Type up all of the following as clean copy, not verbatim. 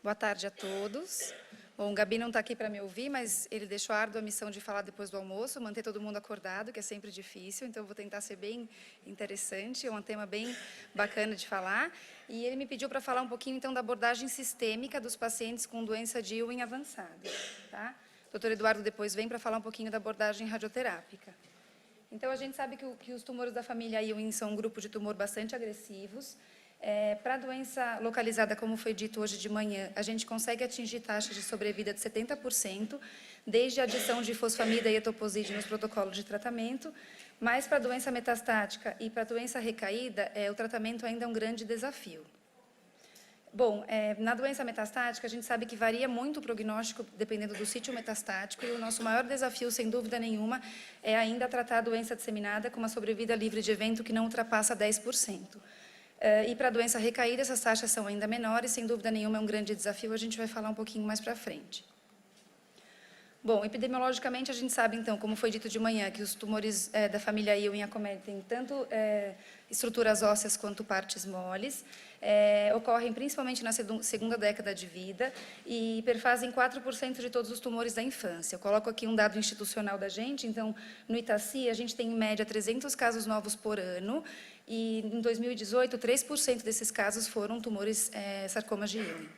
Boa tarde a todos. Bom, o Gabi não está aqui para me ouvir, mas ele deixou a árdua missão de falar depois do almoço, manter todo mundo acordado, que é sempre difícil, então eu vou tentar ser bem interessante, é um tema bem bacana de falar. E ele me pediu para falar um pouquinho, então, da abordagem sistêmica dos pacientes com doença de Ewing avançada. Tá? O doutor Eduardo depois vem para falar um pouquinho da abordagem radioterápica. Então, a gente sabe que os tumores da família Ewing são um grupo de tumor bastante agressivos. Para a doença localizada, como foi dito hoje de manhã, a gente consegue atingir taxas de sobrevida de 70%, desde a adição de fosfamida e etoposide nos protocolos de tratamento, mas para a doença metastática e para a doença recaída, o tratamento ainda é um grande desafio. Bom, na doença metastática, a gente sabe que varia muito o prognóstico dependendo do sítio metastático e o nosso maior desafio, sem dúvida nenhuma, é ainda tratar a doença disseminada com uma sobrevida livre de evento que não ultrapassa 10%. E para a doença recaída, essas taxas são ainda menores, sem dúvida nenhuma é um grande desafio, a gente vai falar um pouquinho mais para frente. Bom, epidemiologicamente, a gente sabe, então, como foi dito de manhã, que os tumores da família Ewing acometem tanto estruturas ósseas quanto partes moles, ocorrem principalmente na segunda década de vida e perfazem 4% de todos os tumores da infância. Eu coloco aqui um dado institucional da gente, então, no Itaci, a gente tem, em média, 300 casos novos por ano, e, em 2018, 3% desses casos foram tumores sarcomas de Ewing.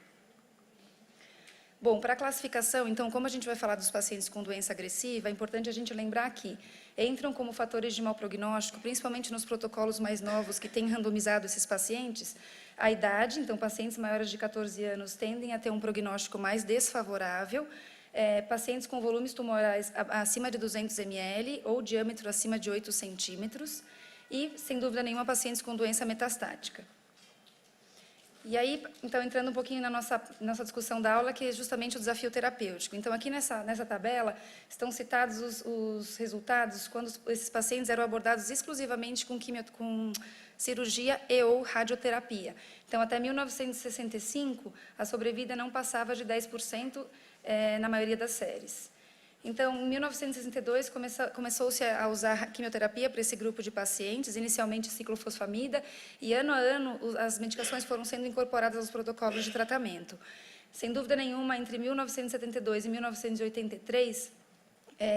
Bom, para a classificação, então, como a gente vai falar dos pacientes com doença agressiva, é importante a gente lembrar que entram como fatores de mau prognóstico, principalmente nos protocolos mais novos que têm randomizado esses pacientes, a idade, então, pacientes maiores de 14 anos tendem a ter um prognóstico mais desfavorável, pacientes com volumes tumorais acima de 200 ml ou diâmetro acima de 8 centímetros e, sem dúvida nenhuma, pacientes com doença metastática. E aí, então, entrando um pouquinho na nossa discussão da aula, que é justamente o desafio terapêutico. Então, aqui nessa tabela, estão citados os resultados quando esses pacientes eram abordados exclusivamente com cirurgia e ou radioterapia. Então, até 1965, a sobrevida não passava de 10% na maioria das séries. Então, em 1962, começou-se a usar quimioterapia para esse grupo de pacientes, inicialmente ciclofosfamida, e ano a ano as medicações foram sendo incorporadas aos protocolos de tratamento. Sem dúvida nenhuma, entre 1972 e 1983,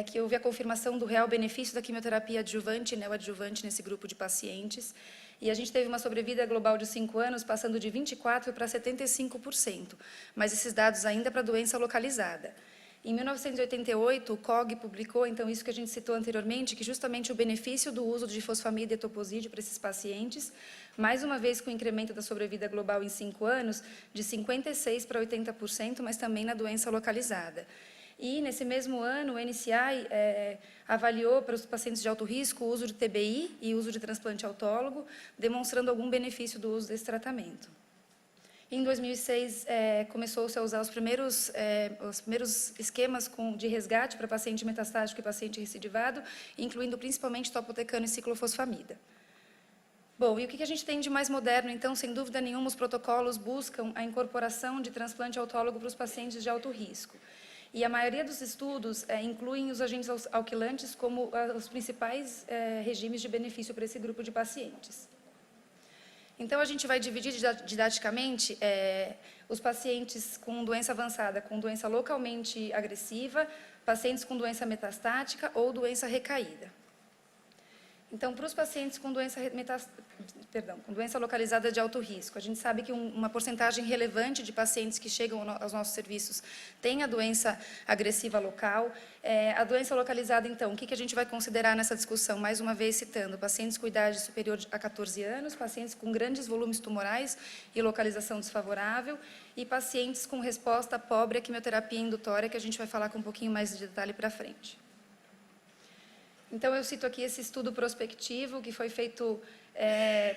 que houve a confirmação do real benefício da quimioterapia adjuvante e neoadjuvante nesse grupo de pacientes, e a gente teve uma sobrevida global de 5 anos, passando de 24% para 75%, mas esses dados ainda para doença localizada. Em 1988, o COG publicou, então, isso que a gente citou anteriormente, que justamente o benefício do uso de fosfamida e etoposide para esses pacientes, mais uma vez com o incremento da sobrevida global em 5 anos, de 56% para 80%, mas também na doença localizada. E, nesse mesmo ano, o NCI avaliou para os pacientes de alto risco o uso de TBI e o uso de transplante autólogo, demonstrando algum benefício do uso desse tratamento. Em 2006, começou-se a usar os primeiros esquemas de resgate para paciente metastático e paciente recidivado, incluindo principalmente topotecano e ciclofosfamida. Bom, e o que a gente tem de mais moderno? Então, sem dúvida nenhuma, os protocolos buscam a incorporação de transplante autólogo para os pacientes de alto risco. E a maioria dos estudos incluem os agentes alquilantes como os principais regimes de benefício para esse grupo de pacientes. Então, a gente vai dividir didaticamente os pacientes com doença avançada, com doença localmente agressiva, pacientes com doença metastática ou doença recaída. Então, para os pacientes com doença localizada de alto risco, a gente sabe que uma porcentagem relevante de pacientes que chegam aos nossos serviços tem a doença agressiva local. A doença localizada, então, o que a gente vai considerar nessa discussão? Mais uma vez citando pacientes com idade superior a 14 anos, pacientes com grandes volumes tumorais e localização desfavorável, e pacientes com resposta pobre à quimioterapia indutória, que a gente vai falar com um pouquinho mais de detalhe para frente. Então, eu cito aqui esse estudo prospectivo, que foi feito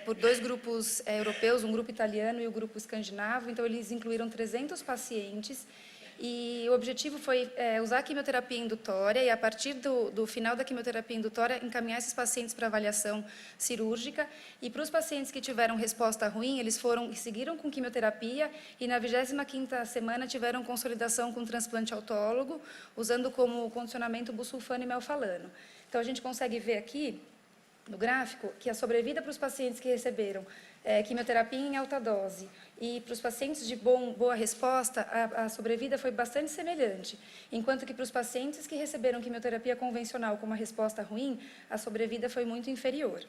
por 2 grupos europeus, um grupo italiano e o grupo escandinavo. Então, eles incluíram 300 pacientes, e o objetivo foi usar a quimioterapia indutória e, a partir do final da quimioterapia indutória, encaminhar esses pacientes para avaliação cirúrgica. E para os pacientes que tiveram resposta ruim, eles seguiram com quimioterapia e, na 25ª semana, tiveram consolidação com transplante autólogo, usando como condicionamento busulfano e melfalano. Então, a gente consegue ver aqui no gráfico que a sobrevida para os pacientes que receberam quimioterapia em alta dose e para os pacientes de boa resposta, a sobrevida foi bastante semelhante, enquanto que para os pacientes que receberam quimioterapia convencional com uma resposta ruim, a sobrevida foi muito inferior.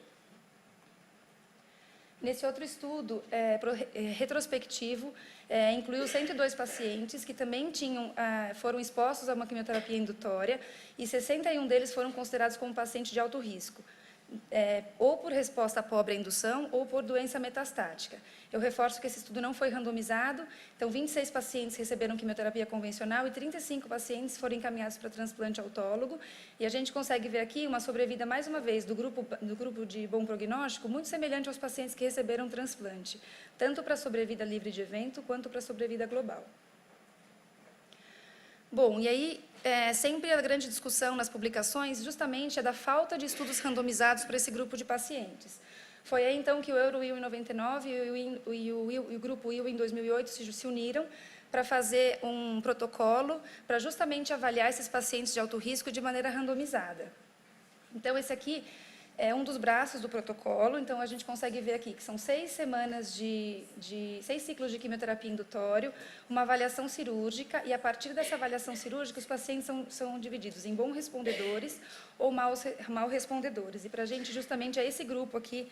Nesse outro estudo retrospectivo, incluiu 102 pacientes que também foram expostos a uma quimioterapia indutória e 61 deles foram considerados como pacientes de alto risco, ou por resposta pobre à indução ou por doença metastática. Eu reforço que esse estudo não foi randomizado, então 26 pacientes receberam quimioterapia convencional e 35 pacientes foram encaminhados para transplante autólogo, e a gente consegue ver aqui uma sobrevida, mais uma vez, do grupo de bom prognóstico, muito semelhante aos pacientes que receberam transplante, tanto para a sobrevida livre de evento, quanto para a sobrevida global. Bom, e aí, sempre a grande discussão nas publicações justamente é da falta de estudos randomizados para esse grupo de pacientes. Foi aí, então, que o EuroWIL em 99 e o grupo WIL em 2008 se uniram para fazer um protocolo para justamente avaliar esses pacientes de alto risco de maneira randomizada. Então, esse aqui é um dos braços do protocolo, então a gente consegue ver aqui que são 6 semanas 6 ciclos de quimioterapia indutório, uma avaliação cirúrgica, e a partir dessa avaliação cirúrgica os pacientes são divididos em bons respondedores ou mal respondedores. E para a gente justamente é esse grupo aqui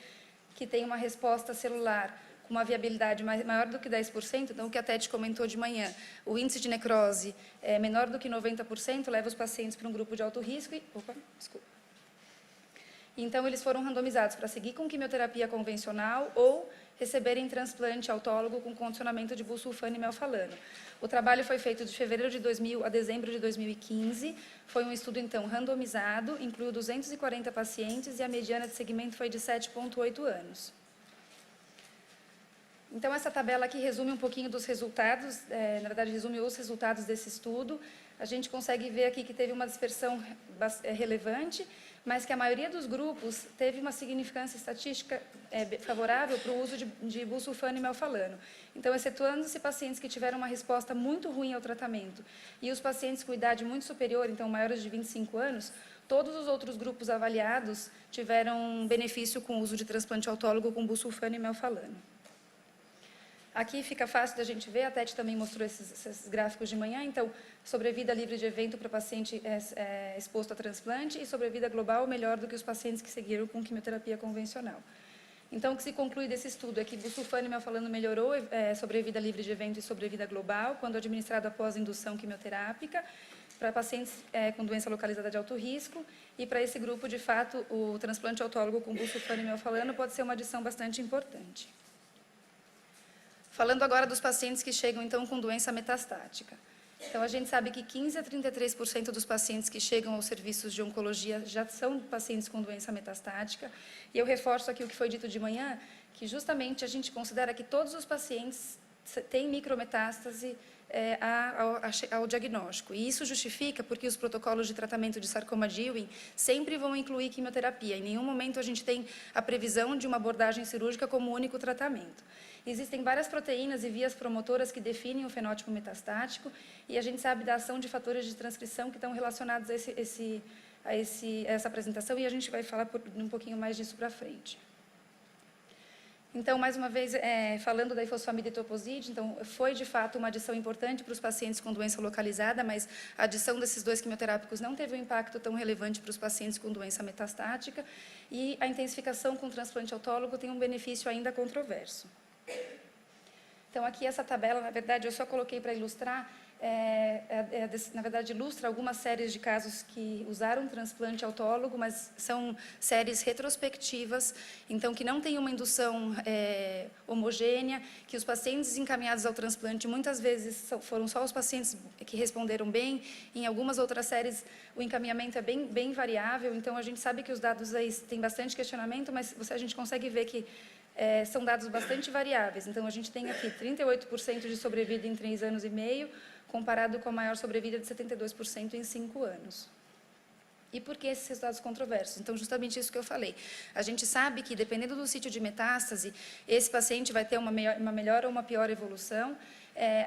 que tem uma resposta celular com uma viabilidade maior do que 10%, então o que a Tete comentou de manhã, o índice de necrose é menor do que 90%, leva os pacientes para um grupo de alto risco e... Então, eles foram randomizados para seguir com quimioterapia convencional ou receberem transplante autólogo com condicionamento de busulfano e melfalano. O trabalho foi feito de fevereiro de 2000 a dezembro de 2015. Foi um estudo, então, randomizado, incluiu 240 pacientes e a mediana de segmento foi de 7,8 anos. Então, essa tabela aqui resume um pouquinho dos resultados, na verdade, resume os resultados desse estudo. A gente consegue ver aqui que teve uma dispersão relevante, mas que a maioria dos grupos teve uma significância estatística favorável para o uso de busulfano e melfalano. Então, excetuando-se pacientes que tiveram uma resposta muito ruim ao tratamento e os pacientes com idade muito superior, então maiores de 25 anos, todos os outros grupos avaliados tiveram benefício com o uso de transplante autólogo com busulfano e melfalano. Aqui fica fácil da gente ver, a Tete também mostrou esses gráficos de manhã, então, sobrevida livre de evento para paciente exposto a transplante e sobrevida global melhor do que os pacientes que seguiram com quimioterapia convencional. Então, o que se conclui desse estudo é que busulfano e melfalano melhorou sobrevida livre de evento e sobrevida global quando administrado após indução quimioterápica para pacientes com doença localizada de alto risco, e para esse grupo, de fato, o transplante autólogo com busulfano e melfalano pode ser uma adição bastante importante. Falando agora dos pacientes que chegam, então, com doença metastática. Então, a gente sabe que 15% a 33% dos pacientes que chegam aos serviços de oncologia já são pacientes com doença metastática. E eu reforço aqui o que foi dito de manhã, que justamente a gente considera que todos os pacientes têm micrometástase ao diagnóstico. E isso justifica porque os protocolos de tratamento de sarcoma de Ewing sempre vão incluir quimioterapia. Em nenhum momento a gente tem a previsão de uma abordagem cirúrgica como único tratamento. Existem várias proteínas e vias promotoras que definem o fenótipo metastático, e a gente sabe da ação de fatores de transcrição que estão relacionados a essa apresentação, e a gente vai falar um pouquinho mais disso para frente. Então, mais uma vez, falando da ifosfamida e toposide, então, foi de fato uma adição importante para os pacientes com doença localizada, mas a adição desses 2 quimioterápicos não teve um impacto tão relevante para os pacientes com doença metastática, e a intensificação com transplante autólogo tem um benefício ainda controverso. Então, aqui essa tabela, na verdade, eu só coloquei para ilustrar, na verdade, ilustra algumas séries de casos que usaram transplante autólogo, mas são séries retrospectivas, então, que não tem uma indução homogênea, que os pacientes encaminhados ao transplante, muitas vezes, foram só os pacientes que responderam bem, em algumas outras séries, o encaminhamento é bem variável, então, a gente sabe que os dados aí têm bastante questionamento, mas a gente consegue ver que são dados bastante variáveis. Então, a gente tem aqui 38% de sobrevida em 3 anos e meio, comparado com a maior sobrevida de 72% em 5 anos. E por que esses resultados controversos? Então, justamente isso que eu falei. A gente sabe que, dependendo do sítio de metástase, esse paciente vai ter uma melhor ou uma pior evolução.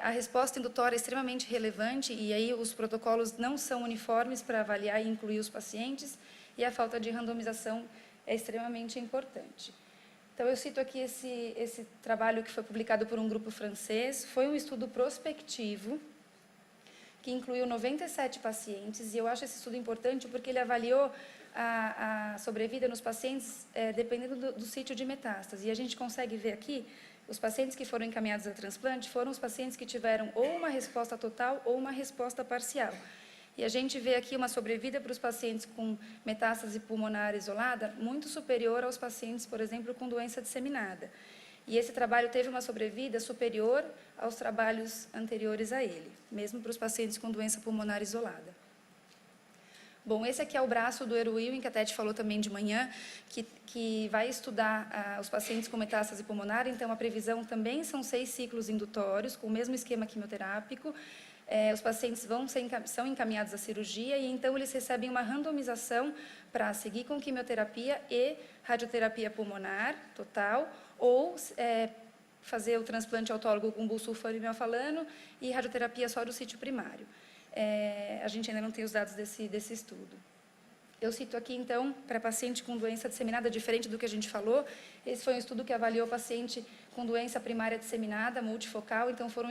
A resposta indutória é extremamente relevante, e aí os protocolos não são uniformes para avaliar e incluir os pacientes, e a falta de randomização é extremamente importante. Então, eu cito aqui esse trabalho que foi publicado por um grupo francês. Foi um estudo prospectivo, que incluiu 97 pacientes, e eu acho esse estudo importante porque ele avaliou a sobrevida nos pacientes dependendo do sítio de metástase. E a gente consegue ver aqui, os pacientes que foram encaminhados a transplante foram os pacientes que tiveram ou uma resposta total ou uma resposta parcial. E a gente vê aqui uma sobrevida para os pacientes com metástase pulmonar isolada muito superior aos pacientes, por exemplo, com doença disseminada. E esse trabalho teve uma sobrevida superior aos trabalhos anteriores a ele, mesmo para os pacientes com doença pulmonar isolada. Bom, esse aqui é o braço do Eruilin, que a Tete falou também de manhã, que vai estudar os pacientes com metástase pulmonar. Então, a previsão também são 6 ciclos indutórios, com o mesmo esquema quimioterápico. Os pacientes são encaminhados à cirurgia e, então, eles recebem uma randomização para seguir com quimioterapia e radioterapia pulmonar total, ou fazer o transplante autólogo com busulfano e melfalano e radioterapia só do sítio primário. A gente ainda não tem os dados desse estudo. Eu cito aqui, então, para paciente com doença disseminada, diferente do que a gente falou, esse foi um estudo que avaliou paciente com doença primária disseminada, multifocal, então foi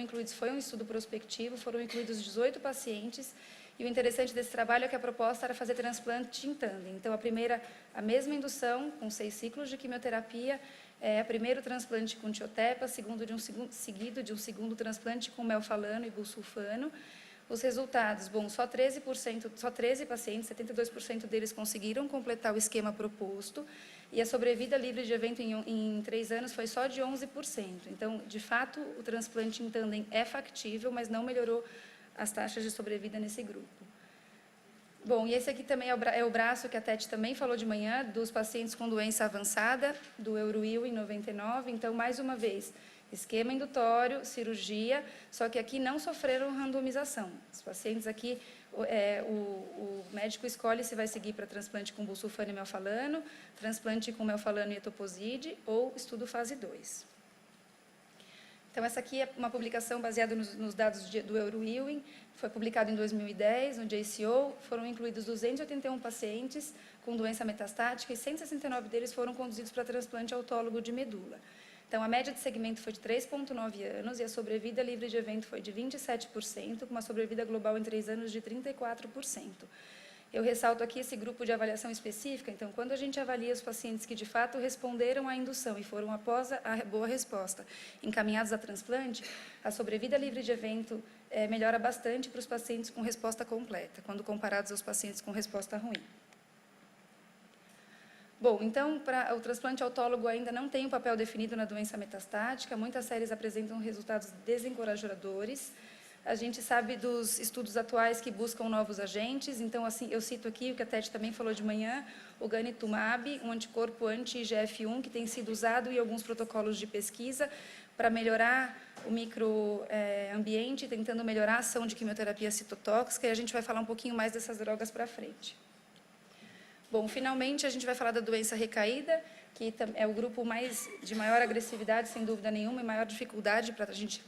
um estudo prospectivo, foram incluídos 18 pacientes, e o interessante desse trabalho é que a proposta era fazer transplante em tandem. Então, a mesma indução, com 6 ciclos de quimioterapia, primeiro transplante com tiotepa, seguido de um segundo transplante com melfalano e busulfano. Os resultados, bom, só 13 pacientes, 72% deles conseguiram completar o esquema proposto, e a sobrevida livre de evento em 3 anos foi só de 11%. Então, de fato, o transplante em tandem é factível, mas não melhorou as taxas de sobrevida nesse grupo. Bom, e esse aqui também é o braço que a Tete também falou de manhã, dos pacientes com doença avançada, do Eruilin em 99. Então, mais uma vez, esquema indutório, cirurgia, só que aqui não sofreram randomização. Os pacientes aqui, o médico escolhe se vai seguir para transplante com busulfano e melfalano, transplante com melfalano e etoposide ou estudo fase 2. Então, essa aqui é uma publicação baseada nos dados do Eruilin, foi publicado em 2010, no JCO, foram incluídos 281 pacientes com doença metastática e 169 deles foram conduzidos para transplante autólogo de medula. Então, a média de segmento foi de 3,9 anos e a sobrevida livre de evento foi de 27%, com uma sobrevida global em 3 anos de 34%. Eu ressalto aqui esse grupo de avaliação específica. Então, quando a gente avalia os pacientes que, de fato, responderam à indução e foram, após a boa resposta, encaminhados a transplante, a sobrevida livre de evento melhora bastante para os pacientes com resposta completa, quando comparados aos pacientes com resposta ruim. Bom, então, o transplante autólogo ainda não tem um papel definido na doença metastática. Muitas séries apresentam resultados desencorajadores. A gente sabe dos estudos atuais que buscam novos agentes. Então, assim, eu cito aqui o que a Tete também falou de manhã, o ganitumab, um anticorpo anti-IGF-1 que tem sido usado em alguns protocolos de pesquisa para melhorar o microambiente, tentando melhorar a ação de quimioterapia citotóxica, e a gente vai falar um pouquinho mais dessas drogas para frente. Bom, finalmente, a gente vai falar da doença recaída, que é o grupo de maior agressividade, sem dúvida nenhuma, e maior dificuldade para a gente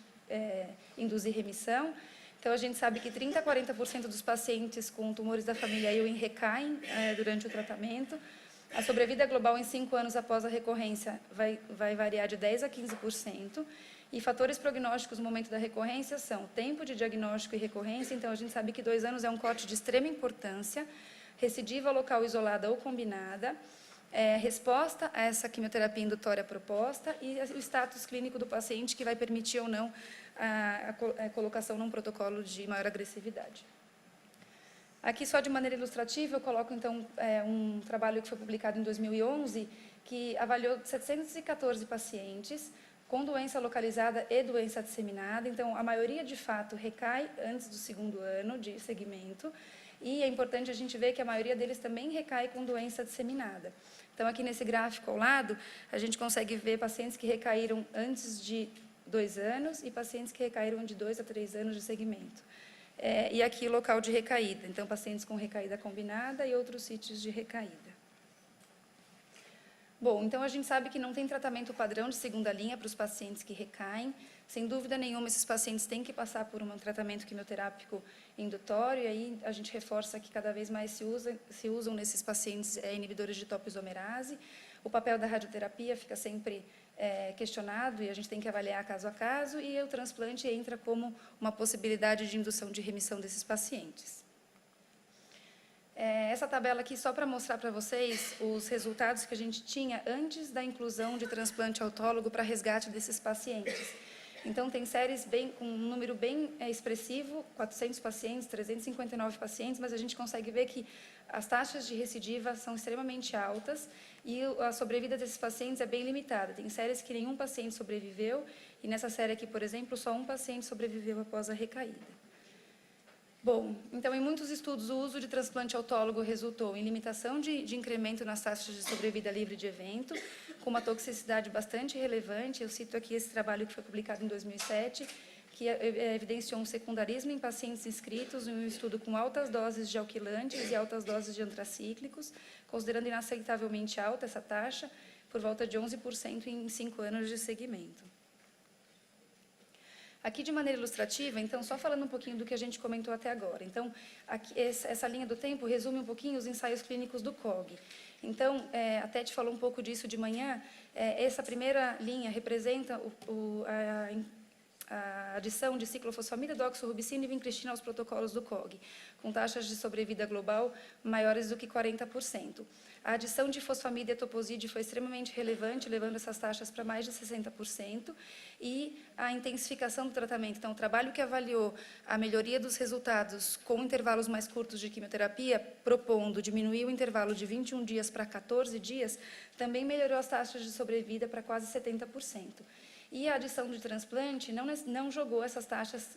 induzir remissão. Então, a gente sabe que 30% a 40% dos pacientes com tumores da família Ewing recaem durante o tratamento. A sobrevida global em 5 anos após a recorrência vai variar de 10% a 15%. E fatores prognósticos no momento da recorrência são tempo de diagnóstico e recorrência. Então, a gente sabe que 2 anos é um corte de extrema importância, recidiva local isolada ou combinada, resposta a essa quimioterapia indutória proposta e o status clínico do paciente que vai permitir ou não a colocação num protocolo de maior agressividade. Aqui, só de maneira ilustrativa, eu coloco, então, um trabalho que foi publicado em 2011, que avaliou 714 pacientes com doença localizada e doença disseminada. Então, a maioria, de fato, recai antes do 2º ano de segmento, e é importante a gente ver que a maioria deles também recai com doença disseminada. Então, aqui nesse gráfico ao lado, a gente consegue ver pacientes que recaíram antes de 2 anos e pacientes que recaíram de 2 a 3 anos de segmento. E aqui o local de recaída, então pacientes com recaída combinada e outros sítios de recaída. Bom, então a gente sabe que não tem tratamento padrão de segunda linha para os pacientes que recaem. Sem dúvida nenhuma, esses pacientes têm que passar por um tratamento quimioterápico indutório, e aí a gente reforça que cada vez mais se usam nesses pacientes inibidores de topoisomerase. O papel da radioterapia fica sempre questionado e a gente tem que avaliar caso a caso, e o transplante entra como uma possibilidade de indução de remissão desses pacientes. Essa tabela aqui só para mostrar para vocês os resultados que a gente tinha antes da inclusão de transplante autólogo para resgate desses pacientes. Então, tem séries com um número bem expressivo, 400 pacientes, 359 pacientes, mas a gente consegue ver que as taxas de recidiva são extremamente altas e a sobrevida desses pacientes é bem limitada. Tem séries que nenhum paciente sobreviveu, e nessa série aqui, por exemplo, só um paciente sobreviveu após a recaída. Bom, então, em muitos estudos, o uso de transplante autólogo resultou em limitação de incremento nas taxas de sobrevida livre de evento, com uma toxicidade bastante relevante. Eu cito aqui esse trabalho que foi publicado em 2007, que evidenciou um secundarismo em pacientes inscritos em um estudo com altas doses de alquilantes e altas doses de antracíclicos, considerando inaceitavelmente alta essa taxa, por volta de 11% em 5 anos de seguimento. Aqui, de maneira ilustrativa, então, só falando um pouquinho do que a gente comentou até agora. Então, aqui, essa linha do tempo resume um pouquinho os ensaios clínicos do COG. Então, a Tete falou um pouco disso de manhã. Essa primeira linha representa a adição de ciclofosfamida, doxorubicina e vincristina aos protocolos do COG, com taxas de sobrevida global maiores do que 40%. A adição de fosfamida e etoposide foi extremamente relevante, levando essas taxas para mais de 60%, e a intensificação do tratamento. Então, o trabalho que avaliou a melhoria dos resultados com intervalos mais curtos de quimioterapia, propondo diminuir o intervalo de 21 dias para 14 dias, também melhorou as taxas de sobrevida para quase 70%. E a adição de transplante não jogou essas taxas,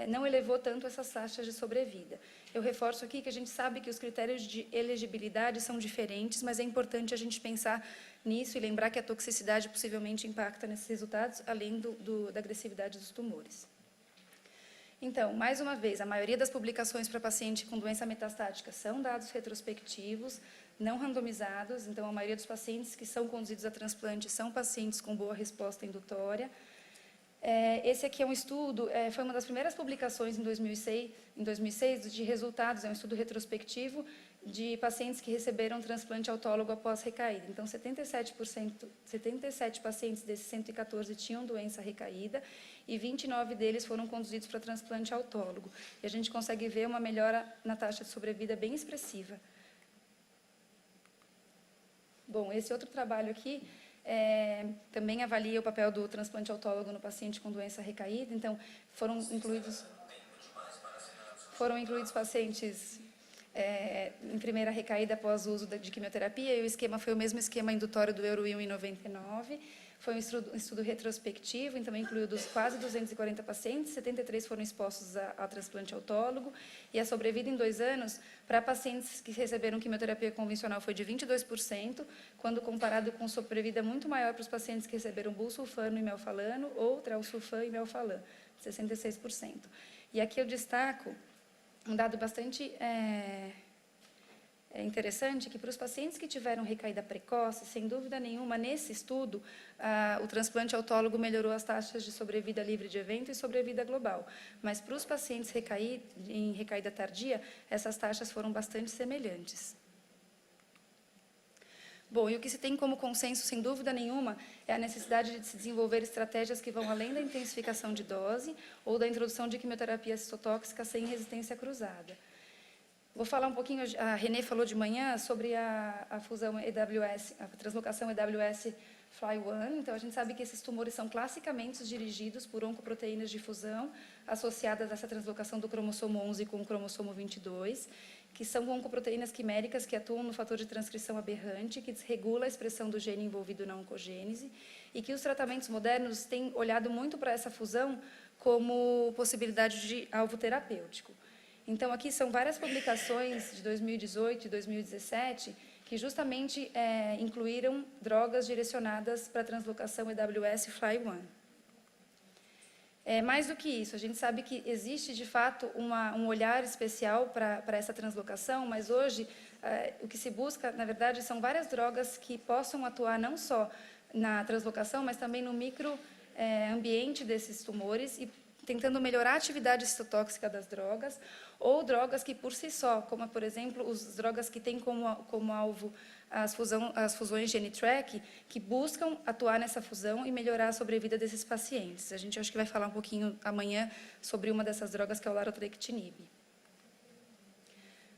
não elevou tanto essas taxas de sobrevida. Eu reforço aqui que a gente sabe que os critérios de elegibilidade são diferentes, mas é importante a gente pensar nisso e lembrar que a toxicidade possivelmente impacta nesses resultados, além da agressividade dos tumores. Então, mais uma vez, a maioria das publicações para paciente com doença metastática são dados retrospectivos, não randomizados. Então, a maioria dos pacientes que são conduzidos a transplante são pacientes com boa resposta indutória. Esse aqui é um estudo, foi uma das primeiras publicações em 2006 de resultados, é um estudo retrospectivo de pacientes que receberam transplante autólogo após recaída. Então, 77 pacientes desses 114 tinham doença recaída e 29 deles foram conduzidos para transplante autólogo. E a gente consegue ver uma melhora na taxa de sobrevida bem expressiva. Bom, esse outro trabalho aqui também avalia o papel do transplante autólogo no paciente com doença recaída. Então, foram incluídos pacientes em primeira recaída após o uso de quimioterapia, e o esquema foi o mesmo esquema indutório do EUROWIN em 99. Foi um estudo retrospectivo, então incluiu quase 240 pacientes, 73 foram expostos a transplante autólogo, e a sobrevida em 2 anos para pacientes que receberam quimioterapia convencional foi de 22%, quando comparado com sobrevida muito maior para os pacientes que receberam busulfano e melfalano ou trelsulfan e melfalã, 66%. E aqui eu destaco um dado bastante interessante, que para os pacientes que tiveram recaída precoce, sem dúvida nenhuma, nesse estudo, o transplante autólogo melhorou as taxas de sobrevida livre de evento e sobrevida global. Mas para os pacientes em recaída tardia, essas taxas foram bastante semelhantes. Bom, e o que se tem como consenso, sem dúvida nenhuma, é a necessidade de se desenvolver estratégias que vão além da intensificação de dose ou da introdução de quimioterapia cistotóxica sem resistência cruzada. Vou falar um pouquinho, a Renê falou de manhã sobre a fusão EWS, a translocação EWS FLY1. Então, a gente sabe que esses tumores são classicamente dirigidos por oncoproteínas de fusão associadas a essa translocação do cromossomo 11 com o cromossomo 22, que são oncoproteínas quiméricas que atuam no fator de transcrição aberrante, que desregula a expressão do gene envolvido na oncogênese, e que os tratamentos modernos têm olhado muito para essa fusão como possibilidade de alvo terapêutico. Então, aqui são várias publicações de 2018 e 2017 que justamente incluíram drogas direcionadas para a translocação EWS FLY1. Mais do que isso, a gente sabe que existe, de fato, um olhar especial para essa translocação, mas hoje o que se busca, na verdade, são várias drogas que possam atuar não só na translocação, mas também no microambiente desses tumores e tentando melhorar a atividade citotóxica das drogas, ou drogas que por si só, como, por exemplo, as drogas que têm como alvo as fusões GeniTrack, que buscam atuar nessa fusão e melhorar a sobrevida desses pacientes. A gente acho que vai falar um pouquinho amanhã sobre uma dessas drogas, que é o larotrectinib.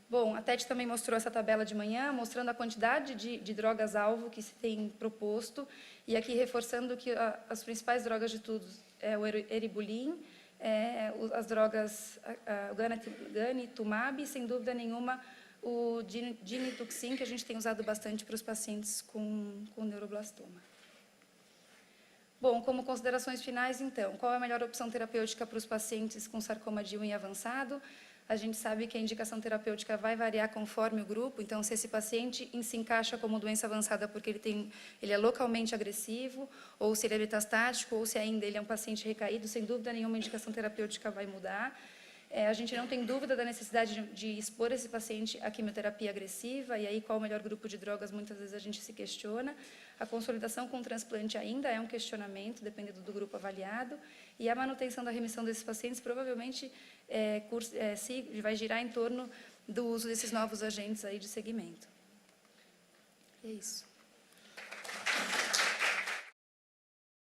Bom, a TET também mostrou essa tabela de manhã, mostrando a quantidade de drogas-alvo que se tem proposto, e aqui reforçando que as principais drogas de todos é o eribulin, as drogas, o ganitumab e, sem dúvida nenhuma, o ginituxin, que a gente tem usado bastante para os pacientes com neuroblastoma. Bom, como considerações finais, então, qual é a melhor opção terapêutica para os pacientes com sarcoma de unha avançado? A gente sabe que a indicação terapêutica vai variar conforme o grupo, então, se esse paciente se encaixa como doença avançada porque ele é localmente agressivo, ou se ele é metastático, ou se ainda ele é um paciente recaído, sem dúvida nenhuma a indicação terapêutica vai mudar. A gente não tem dúvida da necessidade de expor esse paciente à quimioterapia agressiva, e aí qual o melhor grupo de drogas, muitas vezes a gente se questiona. A consolidação com o transplante ainda é um questionamento, dependendo do grupo avaliado, e a manutenção da remissão desses pacientes provavelmente vai girar em torno do uso desses novos agentes aí de segmento. É isso.